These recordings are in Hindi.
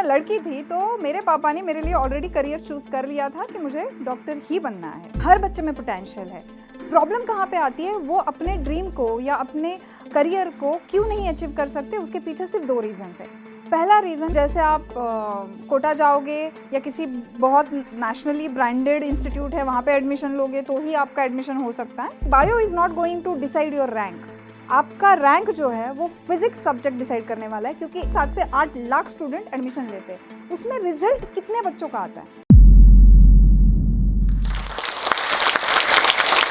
मैं लड़की थी तो मेरे पापा ने मेरे लिए ऑलरेडी करियर चूज कर लिया था कि मुझे डॉक्टर ही बनना है। हर बच्चे में पोटेंशियल है। प्रॉब्लम कहाँ पे आती है, वो अपने ड्रीम को या अपने करियर को क्यों नहीं अचीव कर सकते, उसके पीछे सिर्फ दो रीजंस है। पहला रीज़न, जैसे आप कोटा जाओगे या किसी बहुत नेशनली ब्रांडेड इंस्टीट्यूट है वहाँ पे एडमिशन लोगे तो ही आपका एडमिशन हो सकता है। Bio is not going to decide your rank. आपका रैंक जो है वो फिजिक्स सब्जेक्ट डिसाइड करने वाला है, क्योंकि 7 से 8 लाख स्टूडेंट एडमिशन लेते हैं। उसमें रिजल्ट कितने बच्चों का आता है।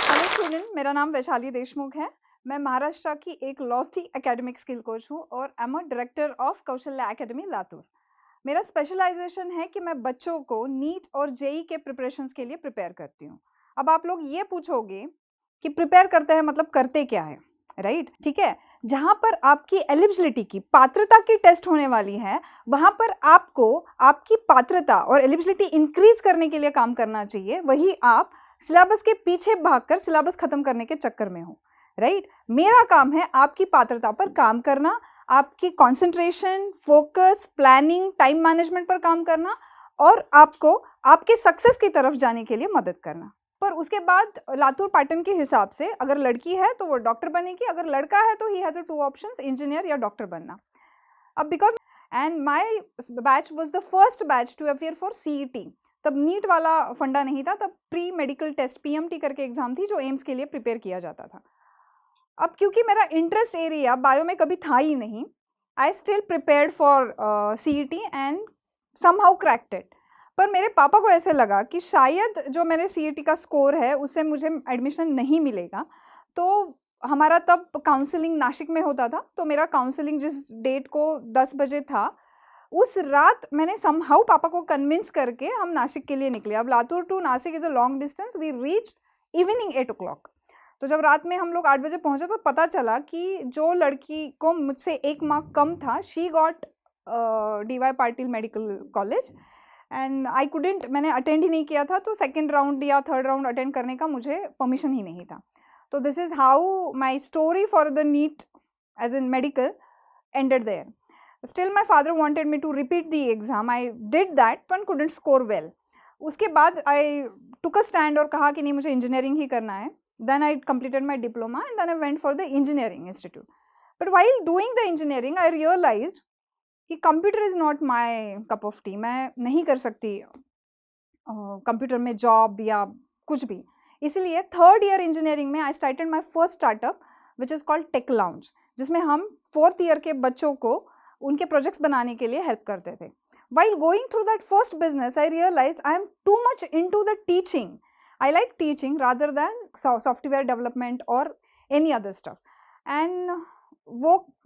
हेलो स्टूडेंट, मेरा नाम वैशाली देशमुख है। मैं महाराष्ट्र की एक लौती एकेडमिक स्किल कोच हूँ और I am director of Kaushalya academy Latur. मेरा स्पेशलाइजेशन है कि मैं बच्चों को नीट और जेई के प्रिपरेशंस के लिए प्रिपेयर करती हूँ। अब आप लोग ये पूछोगे कि प्रिपेयर करते हैं मतलब करते क्या है, राइट? ठीक है, जहाँ पर आपकी एलिजिबिलिटी की पात्रता की टेस्ट होने वाली है वहाँ पर आपको आपकी पात्रता और एलिजिबिलिटी इंक्रीज करने के लिए काम करना चाहिए। वही आप सिलेबस के पीछे भागकर सिलेबस खत्म करने के चक्कर में हो, राइट? मेरा काम है आपकी पात्रता पर काम करना, आपकी concentration, focus, planning, time management पर काम करना और आपको आपके सक्सेस की तरफ जाने के लिए मदद करना। पर उसके बाद लातूर पैटर्न के हिसाब से अगर लड़की है तो वो डॉक्टर बनेगी, अगर लड़का है तो he has a 2 options, engineer या डॉक्टर बनना। अब because and my batch was the first batch to appear for CET। तब नीट वाला फंडा नहीं था, तब प्री मेडिकल टेस्ट PMT करके एग्जाम थी जो एम्स के लिए प्रिपेयर किया जाता था। अब क्योंकि मेरा इंटरेस्ट एरिया बायो में कभी था ही नहीं, I still prepared for CET and somehow cracked it. पर मेरे पापा को ऐसे लगा कि शायद जो मेरे CET का स्कोर है उससे मुझे एडमिशन नहीं मिलेगा। तो हमारा तब काउंसलिंग नासिक में होता था, तो मेरा काउंसलिंग जिस डेट को 10 बजे था, उस रात मैंने समहाउ पापा को कन्विंस करके हम नासिक के लिए निकले। अब Latur to Nashik is a long distance. We reach evening 8 o'clock। तो जब रात में हम लोग 8 बजे पहुंचे तो पता चला कि जो लड़की को मुझसे 1 मार्क कम था, she got DY Patil medical college and I couldn't, मैंने अटेंड ही नहीं किया था, तो सेकेंड राउंड या थर्ड राउंड अटेंड करने का मुझे परमिशन ही नहीं था। तो this is how my story for the NEET as in medical ended there. Still my father wanted me to repeat the exam. I did that but couldn't score well. उसके बाद आई टुक अ स्टैंड और कहा कि नहीं, मुझे इंजीनियरिंग ही करना है। Then I completed my diploma and then I went for the engineering institute. But while doing the engineering, I realized कि computer is not my cup of tea. मैं नहीं कर सकती कंप्यूटर में जॉब या कुछ भी। इसलिए थर्ड ईयर इंजीनियरिंग में I started my first startup which is called tech lounge, जिसमें हम 4th ईयर के बच्चों को उनके प्रोजेक्ट्स बनाने के लिए हेल्प करते थे। While going through that first business, I realized I am too much into the teaching. I like teaching rather than software development or any other stuff. And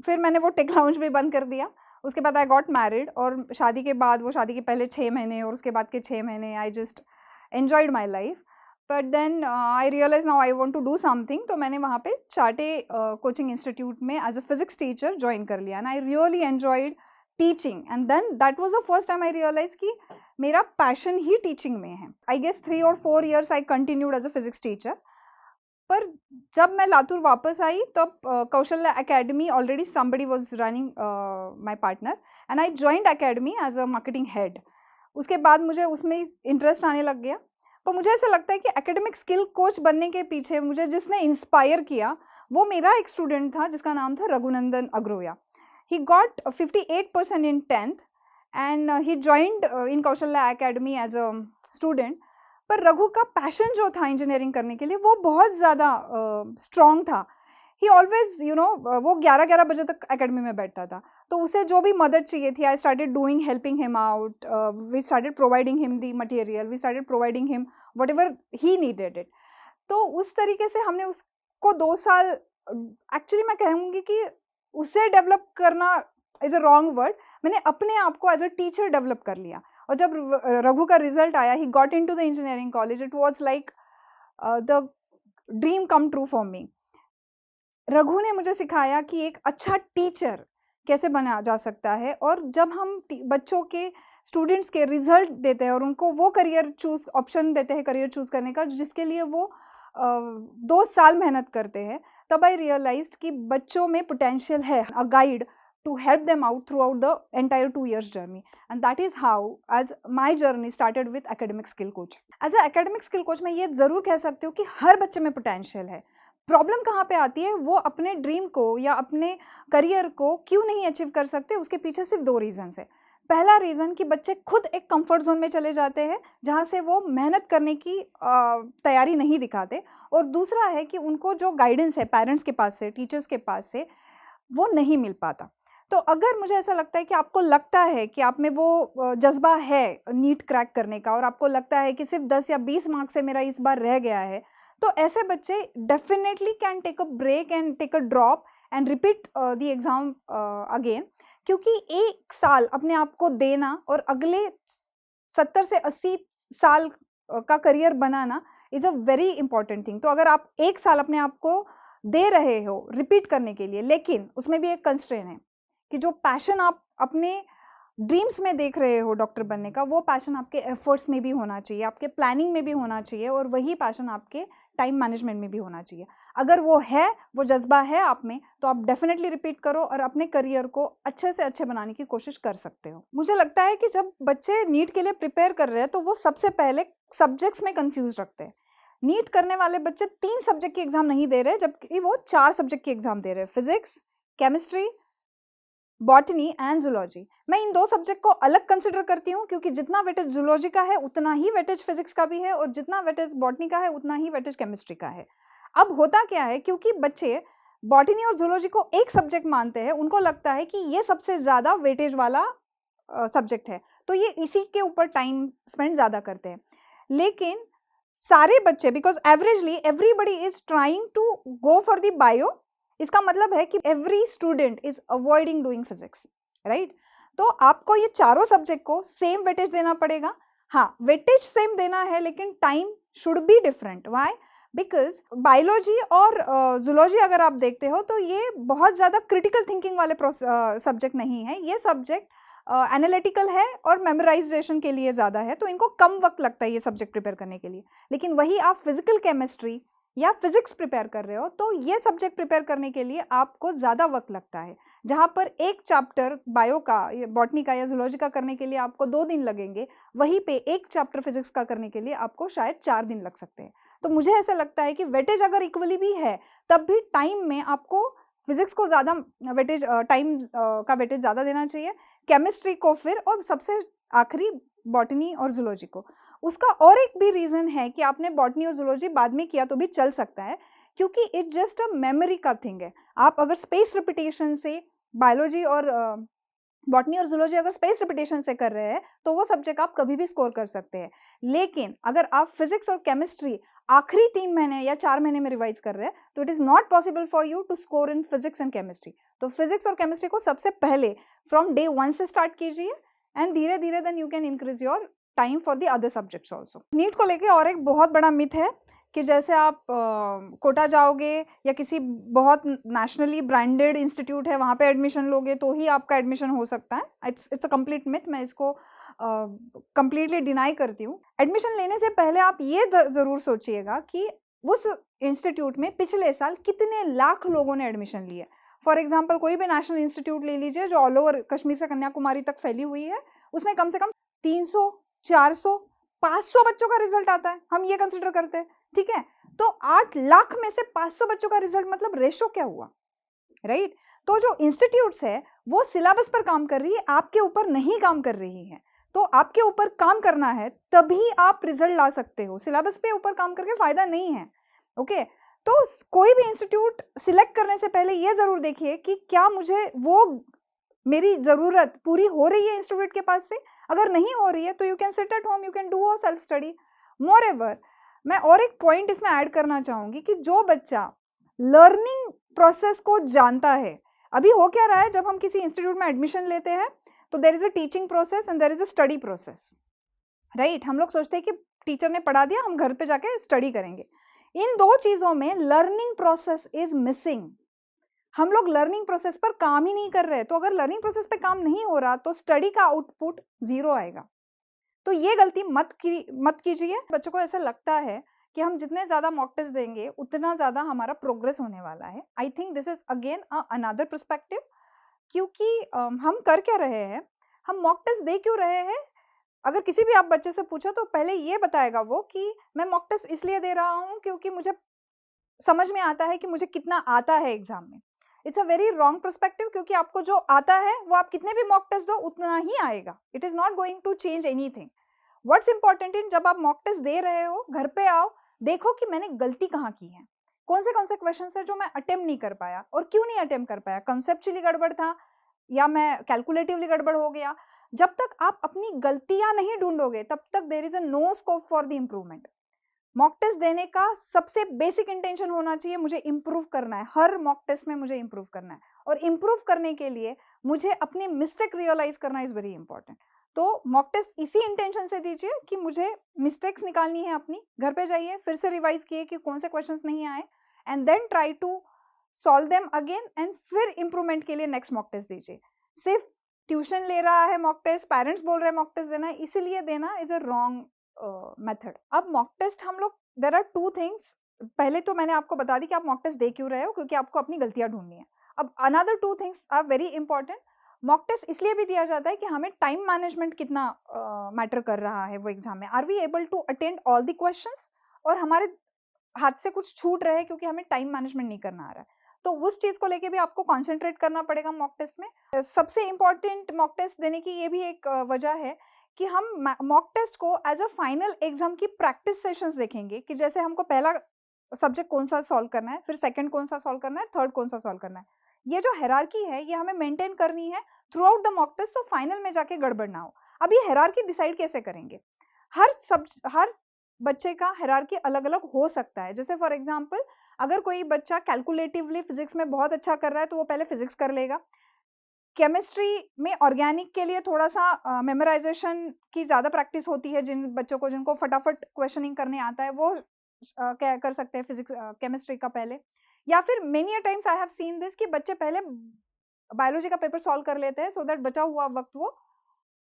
फिर मैंने वो टेक लाउंज भी बंद कर दिया। उसके बाद आई गॉट मैरिड और शादी के बाद, वो शादी के पहले 6 महीने और उसके बाद के 6 महीने I just enjoyed my life. But then I realize now I want to do something. तो मैंने वहाँ पे चाटे कोचिंग इंस्टीट्यूट में as a physics teacher join कर लिया and I really enjoyed teaching. And then that was the first time I realize कि मेरा पैशन ही टीचिंग में है। I guess 3 or 4 years I continued as a physics teacher. पर जब मैं लातूर वापस आई तब Kaushalya academy already somebody was running my partner and I joined academy as a marketing head. उसके बाद मुझे उसमें इंटरेस्ट आने लग गया। पर मुझे ऐसा लगता है कि एकेडमिक स्किल कोच बनने के पीछे मुझे जिसने इंस्पायर किया वो मेरा एक स्टूडेंट था जिसका नाम था Raghunandan Agroya. He got 58% in 10th and he joined in Kaushalya academy as a student. पर रघु का पैशन जो था इंजीनियरिंग करने के लिए वो बहुत ज़्यादा स्ट्रॉन्ग था। ही ऑलवेज वो 11-11 बजे तक एकेडमी में बैठता था। तो उसे जो भी मदद चाहिए थी, I started doing, helping him out, we started providing him the material, we started providing him whatever he needed it. तो उस तरीके से हमने उसको 2 साल, एक्चुअली मैं कहूँगी कि उसे डेवलप करना इज़ अ रॉन्ग वर्ड, मैंने अपने आप को एज अ टीचर डेवलप कर लिया। और जब रघु का रिजल्ट आया, he got into the engineering college, it was like the dream come true for me. Raghu ने मुझे सिखाया कि एक अच्छा टीचर कैसे बना जा सकता है। और जब हम बच्चों के, स्टूडेंट्स के रिजल्ट देते हैं और उनको वो करियर चूज ऑप्शन देते हैं करियर चूज करने का जिसके लिए वो 2 साल मेहनत करते हैं, तब आई रियलाइज्ड कि बच्चों में पोटेंशियल है। A guide to help them out throughout the entire 2 years journey. And that is how as my journey started with academic skill coach. As a academic skill coach मैं ये ज़रूर कह सकती हूँ कि हर बच्चे में पोटेंशियल है. प्रॉब्लम कहाँ पे आती है, वो अपने ड्रीम को या अपने करियर को क्यों नहीं अचीव कर सकते, उसके पीछे सिर्फ 2 रीजंस है. पहला रीज़न कि बच्चे खुद एक कंफर्ट जोन में चले जाते हैं जहाँ से वो मेहनत करने की तैयारी नहीं दिखाते, और दूसरा है कि उनको जो गाइडेंस है पेरेंट्स के पास से, टीचर्स के पास से, वो नहीं मिल पाता. तो अगर मुझे ऐसा लगता है कि आपको लगता है कि आप में वो जज्बा है नीट क्रैक करने का, और आपको लगता है कि सिर्फ 10 या 20 मार्क्स से मेरा इस बार रह गया है, तो ऐसे बच्चे definitely can take a break and take a drop and repeat the exam again. क्योंकि 1 साल अपने आप को देना और अगले 70 से 80 साल का career banana is a very important thing. तो अगर आप 1 साल अपने आप को दे रहे हो रिपीट करने के लिए, लेकिन उसमें भी एक कंस्ट्रेंट है कि जो पैशन आप अपने ड्रीम्स में देख रहे हो डॉक्टर बनने का, वो पैशन आपके एफर्ट्स में भी होना चाहिए, आपके प्लानिंग में भी होना चाहिए, और वही पैशन आपके टाइम मैनेजमेंट में भी होना चाहिए. अगर वो है, वो जज्बा है आप में, तो आप डेफिनेटली रिपीट करो और अपने करियर को अच्छे से अच्छे बनाने की कोशिश कर सकते हो. मुझे लगता है कि जब बच्चे नीट के लिए प्रिपेयर कर रहे हैं तो वो सबसे पहले सब्जेक्ट्स में कंफ्यूज रखते हैं. नीट करने वाले बच्चे 3 सब्जेक्ट की एग्जाम नहीं दे रहे, जबकि वो 4 सब्जेक्ट की एग्जाम दे रहे हैं, physics, chemistry, botany and zoology. मैं इन 2 सब्जेक्ट को अलग कंसिडर करती हूँ, क्योंकि जितना वेटेज जूलॉजी का है उतना ही वेटेज फिजिक्स का भी है, और जितना वेटेज बॉटनी का है उतना ही वेटेज केमिस्ट्री का है. अब होता क्या है, क्योंकि बच्चे बॉटनी और जूलॉजी को एक सब्जेक्ट मानते हैं, उनको लगता है कि ये सबसे ज़्यादा वेटेज वाला सब्जेक्ट है, तो ये इसी के ऊपर टाइम स्पेंड ज़्यादा करते हैं. लेकिन सारे बच्चे, because averagely everybody is trying to go for the bio, इसका मतलब है कि every student is avoiding doing physics, right. तो आपको ये चारों सब्जेक्ट को सेम वेटेज देना पड़ेगा. हाँ, वेटेज सेम देना है, लेकिन time should be different. Why? Because biology और जूलॉजी अगर आप देखते हो तो ये बहुत ज़्यादा क्रिटिकल थिंकिंग वाले सब्जेक्ट नहीं है. ये सब्जेक्ट एनालिटिकल है और मेमोराइजेशन के लिए ज़्यादा है, तो इनको कम वक्त लगता है ये सब्जेक्ट प्रिपेयर करने के लिए. लेकिन वही आप फिजिकल केमिस्ट्री या फिजिक्स प्रिपेयर कर रहे हो तो ये सब्जेक्ट प्रिपेयर करने के लिए आपको ज़्यादा वक्त लगता है. जहाँ पर एक चैप्टर बायो का, बॉटनी का या जूलॉजी का करने के लिए आपको 2 दिन लगेंगे, वहीं पे एक चैप्टर फिजिक्स का करने के लिए आपको शायद 4 दिन लग सकते हैं. तो मुझे ऐसा लगता है कि वेटेज अगर इक्वली भी है, तब भी टाइम में आपको फिजिक्स को ज़्यादा वेटेज, टाइम का वेटेज ज़्यादा देना चाहिए, केमिस्ट्री को फिर, और सबसे आखिरी बॉटनी और जूलॉजी को. उसका और एक भी रीज़न है कि आपने बॉटनी और जूलॉजी बाद में किया तो भी चल सकता है, क्योंकि इट जस्ट अ मेमोरी का थिंग है. आप अगर स्पेस रिपीटेशन से बायोलॉजी और बॉटनी और जूलॉजी अगर स्पेस रिपीटेशन से कर रहे हैं तो वो सब्जेक्ट आप कभी भी स्कोर कर सकते हैं. लेकिन अगर आप फिजिक्स और केमिस्ट्री आखिरी 3 महीने या 4 महीने में रिवाइज कर रहे हैं, तो it is not possible for you to score in physics and chemistry. तो फिजिक्स और केमिस्ट्री को सबसे पहले फ्रॉम डे 1 से स्टार्ट कीजिए, एंड धीरे धीरे then you can increase your time for the other subjects also. NEET को लेके और एक बहुत बड़ा मिथ है कि जैसे आप कोटा जाओगे या किसी बहुत नेशनली ब्रांडेड इंस्टीट्यूट है वहाँ पे एडमिशन लोगे तो ही आपका एडमिशन हो सकता है. It's a complete myth. मैं इसको कंप्लीटली डिनाई करती हूँ. एडमिशन लेने से पहले आप ये ज़रूर सोचिएगा कि उस इंस्टीट्यूट में पिछले साल कितने लाख लोगों ने एडमिशन लिए. फॉर एग्जाम्पल कोई भी नेशनल इंस्टीट्यूट ले लीजिए जो ऑल ओवर कश्मीर से कन्याकुमारी तक फैली हुई है, उसमें कम से कम 300, 400, 500 बच्चों का रिजल्ट आता है, हम ये कंसिडर करते हैं, ठीक है. तो 8 लाख में से 500 बच्चों का रिजल्ट, मतलब रेशो क्या हुआ, राइट. तो जो इंस्टीट्यूट्स है वो सिलेबस पर काम कर रही है, आपके ऊपर नहीं काम कर रही है. तो आपके ऊपर काम करना है तभी आप रिजल्ट ला सकते हो, सिलेबस पे ऊपर काम करके फायदा नहीं है. ओके, तो कोई भी इंस्टीट्यूट सिलेक्ट करने से पहले ये ज़रूर देखिए कि क्या मुझे वो मेरी ज़रूरत पूरी हो रही है इंस्टीट्यूट के पास से. अगर नहीं हो रही है तो you can sit at home, you can do a self study. More ever, मैं और एक पॉइंट इसमें ऐड करना चाहूँगी कि जो बच्चा लर्निंग प्रोसेस को जानता है, अभी हो क्या रहा है, जब हम किसी इंस्टीट्यूट में एडमिशन लेते हैं तो there is a teaching process and there is a study process, right. हम लोग सोचते हैं कि टीचर ने पढ़ा दिया, हम घर पे जाके स्टडी करेंगे. इन 2 चीज़ों में लर्निंग प्रोसेस इज मिसिंग. हम लोग लर्निंग प्रोसेस पर काम ही नहीं कर रहे. तो अगर लर्निंग प्रोसेस पे काम नहीं हो रहा तो स्टडी का आउटपुट 0 आएगा. तो ये गलती मत कीजिए. बच्चों को ऐसा लगता है कि हम जितने ज़्यादा मॉक टेस्ट देंगे उतना ज़्यादा हमारा प्रोग्रेस होने वाला है. I think this is again another perspective. क्योंकि हम कर क्या रहे हैं, हम मॉक टेस्ट दे क्यों रहे हैं? अगर किसी भी आप बच्चे से पूछो तो पहले ये बताएगा वो कि मैं मॉक टेस्ट इसलिए दे रहा हूँ क्योंकि मुझे समझ में आता है कि मुझे कितना आता है एग्जाम में। It's a very wrong perspective, क्योंकि आपको जो आता है वो आप कितने भी मॉक टेस्ट दो उतना ही आएगा। It is not going to change anything. What's important in, जब आप मॉक टेस्ट दे रहे हो, घर पे आओ, देखो कि मैंने गलती कहाँ की है, कौन से क्वेश्चन है जो मैं अटेम्प्ट नहीं कर पाया और क्यों नहीं अटेम्प्ट कर पाया, कंसेप्चुअली गड़बड़ था या मैं कैलकुलेटिवली गड़बड़ हो गया। जब तक आप अपनी गलतियां नहीं ढूंढोगे तब तक there is a no scope for the improvement. Mock test देने का सबसे बेसिक इंटेंशन होना चाहिए, मुझे इंप्रूव करना है, हर मॉक टेस्ट में मुझे इंप्रूव करना है, और इंप्रूव करने के लिए मुझे अपनी मिस्टेक रियलाइज करना इज वेरी इंपॉर्टेंट। तो मॉक टेस्ट इसी इंटेंशन से दीजिए कि मुझे मिस्टेक्स निकालनी है अपनी, घर पे जाइए फिर से रिवाइज किए कि कौन से क्वेश्चंस नहीं आए, and then try to solve them again, and फिर इंप्रूवमेंट के लिए नेक्स्ट मॉक टेस्ट दीजिए। सिर्फ ट्यूशन ले रहा है मॉक टेस्ट, पेरेंट्स बोल रहे हैं मॉक टेस्ट देना है, इसीलिए देना इज अ रॉन्ग मेथड। अब मॉक टेस्ट हम लोग, देर आर टू थिंग्स। पहले तो मैंने आपको बता दी कि आप मॉक टेस्ट दे क्यों रहे हो, क्योंकि आपको अपनी गलतियां ढूंढनी है। अब another two things are very important. Mock test इसलिए भी दिया जाता है कि हमें टाइम मैनेजमेंट कितना मैटर कर रहा है वो एग्जाम में, are we able to attend all the questions, और हमारे हाथ से कुछ छूट रहे हैं क्योंकि हमें टाइम मैनेजमेंट नहीं करना आ रहा है, तो उस चीज को लेके भी आपको कॉन्सेंट्रेट करना पड़ेगा मॉक टेस्ट में। सबसे इंपॉर्टेंट मॉक टेस्ट देने की ये भी एक वजह है कि हम मॉक टेस्ट को एज अ फाइनल एग्जाम की प्रैक्टिस सेशंस देखेंगे, कि जैसे हमको पहला सब्जेक्ट कौन सा सॉल्व करना है, फिर सेकंड कौन सा सॉल्व करना है, थर्ड कौन सा सॉल्व करना है। ये जो हायरार्की है ये हमें मेंटेन करनी है throughout the mock test, तो फाइनल में जाके गड़बड़ ना हो। अब ये हायरार्की डिसाइड कैसे करेंगे? हर बच्चे का हायरार्की अलग अलग हो सकता है। जैसे फॉर एग्जाम्पल, अगर कोई बच्चा कैलकुलेटिवली फिजिक्स में बहुत अच्छा कर रहा है तो वो पहले फिजिक्स कर लेगा। केमिस्ट्री में ऑर्गेनिक के लिए थोड़ा सा मेमोराइजेशन की ज़्यादा प्रैक्टिस होती है, जिन बच्चों को जिनको फटाफट क्वेश्चनिंग करने आता है वो क्या कर सकते हैं फिजिक्स केमिस्ट्री का पहले। या फिर many a times I have seen this कि बच्चे पहले बायोलॉजी का पेपर सॉल्व कर लेते हैं सो दैट बचा हुआ वक्त वो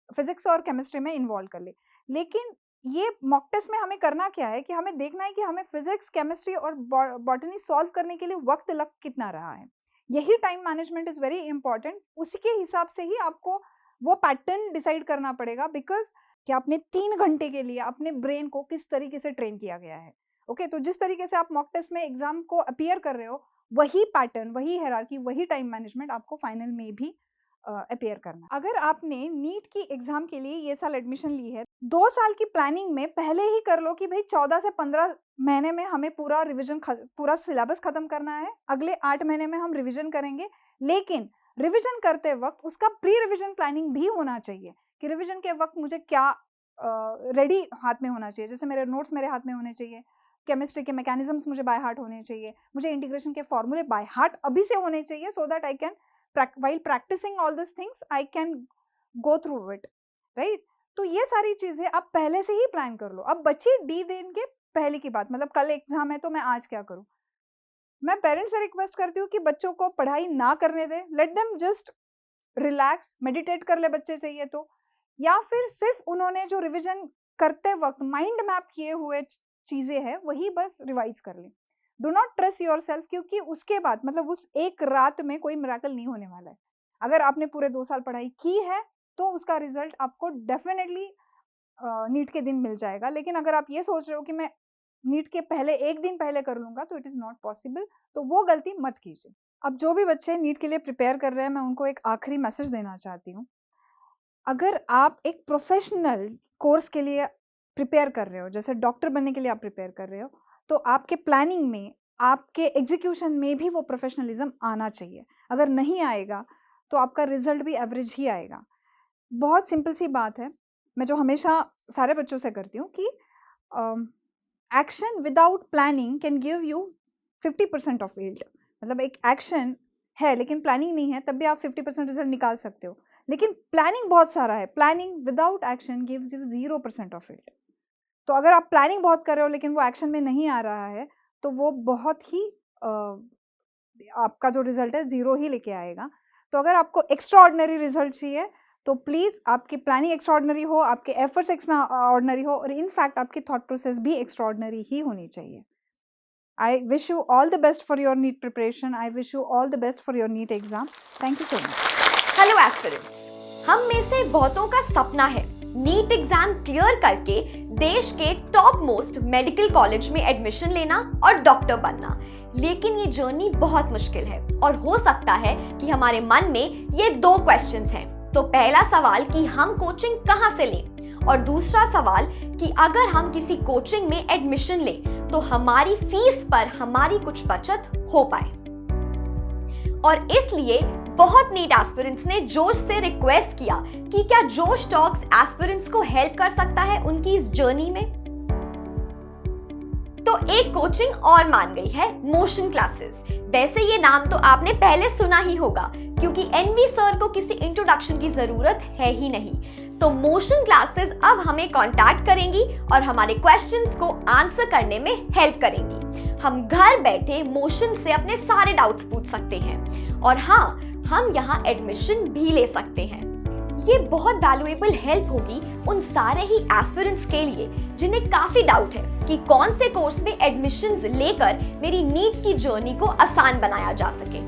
फिजिक्स और केमिस्ट्री में इन्वॉल्व कर ले। लेकिन ये मॉक टेस्ट में हमें करना क्या है कि हमें देखना है कि हमें फिजिक्स, केमिस्ट्री और बॉटनी सॉल्व करने के लिए वक्त लग कितना रहा है। यही time management is very important. उसी के हिसाब से ही आपको वो पैटर्न डिसाइड करना पड़ेगा, बिकॉज कि आपने 3 घंटे के लिए अपने ब्रेन को किस तरीके से ट्रेन किया गया है। ओके, तो जिस तरीके से आप मॉक टेस्ट में एग्जाम को अपीयर कर रहे हो, वही पैटर्न, वही हायरार्की, वही टाइम मैनेजमेंट आपको फाइनल में भी अपीयर करना। अगर आपने नीट की एग्जाम के लिए ये साल एडमिशन ली है, 2 साल की प्लानिंग में पहले ही कर लो कि भाई 14 से 15 महीने में हमें पूरा रिवीजन पूरा सिलेबस खत्म करना है, अगले 8 महीने में हम रिवीजन करेंगे। लेकिन रिवीजन करते वक्त उसका प्री रिवीजन प्लानिंग भी होना चाहिए कि रिवीजन के वक्त मुझे क्या रेडी हाथ में होना चाहिए। जैसे मेरे नोट्स मेरे हाथ में होने चाहिए, केमिस्ट्री के मैकेनिज्म्स मुझे बाय हार्ट होने चाहिए, मुझे इंटीग्रेशन के फॉर्मूले बाय हार्ट अभी से होने चाहिए, so that I can while practicing all these things I can go through it, right? तो ये सारी चीजें आप पहले से ही प्लान कर लो। अब बच्चे डी देंगे पहले की बात, मतलब कल एग्जाम है तो मैं आज क्या करूं। मैं पेरेंट्स से रिक्वेस्ट करती हूँ कि बच्चों को पढ़ाई ना करने दे, let them just relax, meditate कर ले बच्चे चाहिए तो, या फिर सिर्फ उन्होंने जो रिविजन करते वक्त माइंड मैप किए हुए चीजें हैं वही बस रिवाइज कर ले। Do not trust your self, क्योंकि उसके बाद मतलब उस एक रात में कोई मिराकल नहीं होने वाला है। अगर आपने पूरे 2 साल पढ़ाई की है तो उसका रिजल्ट आपको डेफिनेटली नीट के दिन मिल जाएगा। लेकिन अगर आप ये सोच रहे हो कि मैं नीट के पहले 1 दिन पहले कर लूंगा तो इट इज नॉट पॉसिबल, तो वो गलती मत कीजिए। अब जो भी बच्चे नीट के लिए प्रिपेयर कर रहे हैं, मैं उनको एक आखिरी मैसेज देना चाहती हूँ। अगर आप एक प्रोफेशनल कोर्स के लिए प्रिपेयर कर रहे हो, जैसे डॉक्टर बनने के लिए आप प्रिपेयर कर रहे हो, तो आपके प्लानिंग में, आपके एग्जीक्यूशन में भी वो प्रोफेशनलिज्म आना चाहिए। अगर नहीं आएगा तो आपका रिजल्ट भी एवरेज ही आएगा। बहुत सिंपल सी बात है, मैं जो हमेशा सारे बच्चों से करती हूँ कि action without planning can give you 50% of yield. मतलब एक एक्शन है लेकिन प्लानिंग नहीं है, तब भी आप 50% रिजल्ट निकाल सकते हो। लेकिन प्लानिंग बहुत सारा है, planning without action gives you 0% of yield. तो अगर आप प्लानिंग बहुत कर रहे हो लेकिन वो एक्शन में नहीं आ रहा है, तो वो बहुत ही आपका जो रिजल्ट है 0 ही लेके आएगा। तो अगर आपको एक्स्ट्रा ऑर्डिनरी रिजल्ट चाहिए तो प्लीज़ आपकी प्लानिंग एक्स्ट्रा ऑर्डिनरी हो, आपके एफर्ट्स एक्स्ट्रा ऑर्डिनरी हो, और इनफैक्ट आपकी थॉट प्रोसेस भी एक्स्ट्रा ऑर्डिनरी ही होनी चाहिए। I wish you all the best for your NEET preparation. I wish you all the best for your NEET exam. Thank you so much. Hello aspirants, हम में से बहुतों का सपना है नीट एग्जाम क्लियर करके देश के टॉप मोस्ट मेडिकल कॉलेज में एडमिशन लेना और डॉक्टर बनना। लेकिन ये जर्नी बहुत मुश्किल है और हो सकता है कि हमारे मन में ये दो क्वेश्चंस हैं। तो पहला सवाल कि हम कोचिंग कहाँ से लें, और दूसरा सवाल कि अगर हम किसी कोचिंग में एडमिशन लें तो हमारी फीस पर हमारी कुछ बचत हो पाए। और इसलिए बहुत नीट एस्पिरेंट्स ने जोश से रिक्वेस्ट किया कि क्या जोश टॉक्स एस्पिरेंट्स को हेल्प कर सकता है उनकी इस जर्नी में। तो एक कोचिंग और मान गई है, मोशन क्लासेस। वैसे ये नाम तो आपने पहले सुना ही होगा क्योंकि एनवी सर को किसी इंट्रोडक्शन की जरूरत है ही नहीं। तो मोशन क्लासेस अब हमें कांटेक्ट करेंगी और हमारे क्वेश्चंस को आंसर करने में हेल्प करेंगी। हम घर बैठे मोशन से अपने सारे डाउट्स पूछ सकते हैं और हाँ, हम यहाँ एडमिशन भी ले सकते हैं। ये बहुत वैल्यूएबल हेल्प होगी उन सारे ही एस्पिरेंट्स के लिए जिन्हें काफी डाउट है कि कौन से कोर्स में एडमिशंस लेकर मेरी नीट की जर्नी को आसान बनाया जा सके।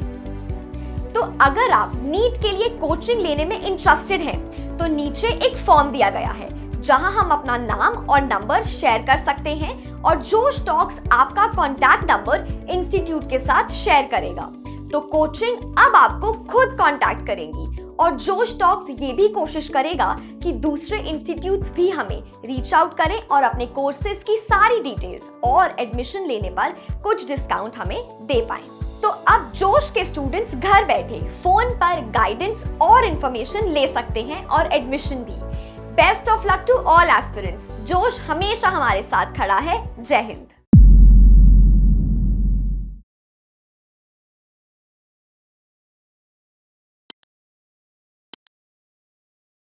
तो अगर आप नीट के लिए कोचिंग लेने में इंटरेस्टेड हैं, तो नीचे एक फॉर्म दिया गया है जहां हम अपना नाम और नंबर शेयर कर सकते हैं और जोश टॉक्स आपका कॉन्टैक्ट नंबर इंस्टीट्यूट के साथ शेयर करेगा। तो कोचिंग अब आपको खुद कांटेक्ट करेंगी और जोश टॉक्स ये भी कोशिश करेगा कि दूसरे इंस्टीट्यूट्स भी हमें रीच आउट करें और अपने कोर्सेज की सारी डिटेल्स और एडमिशन लेने पर कुछ डिस्काउंट हमें दे पाएं। तो अब जोश के स्टूडेंट्स घर बैठे फोन पर गाइडेंस और इंफॉर्मेशन ले सकते हैं और एडमिशन भी। Best of luck to all aspirants. जोश हमेशा हमारे साथ खड़ा है। जय हिंद।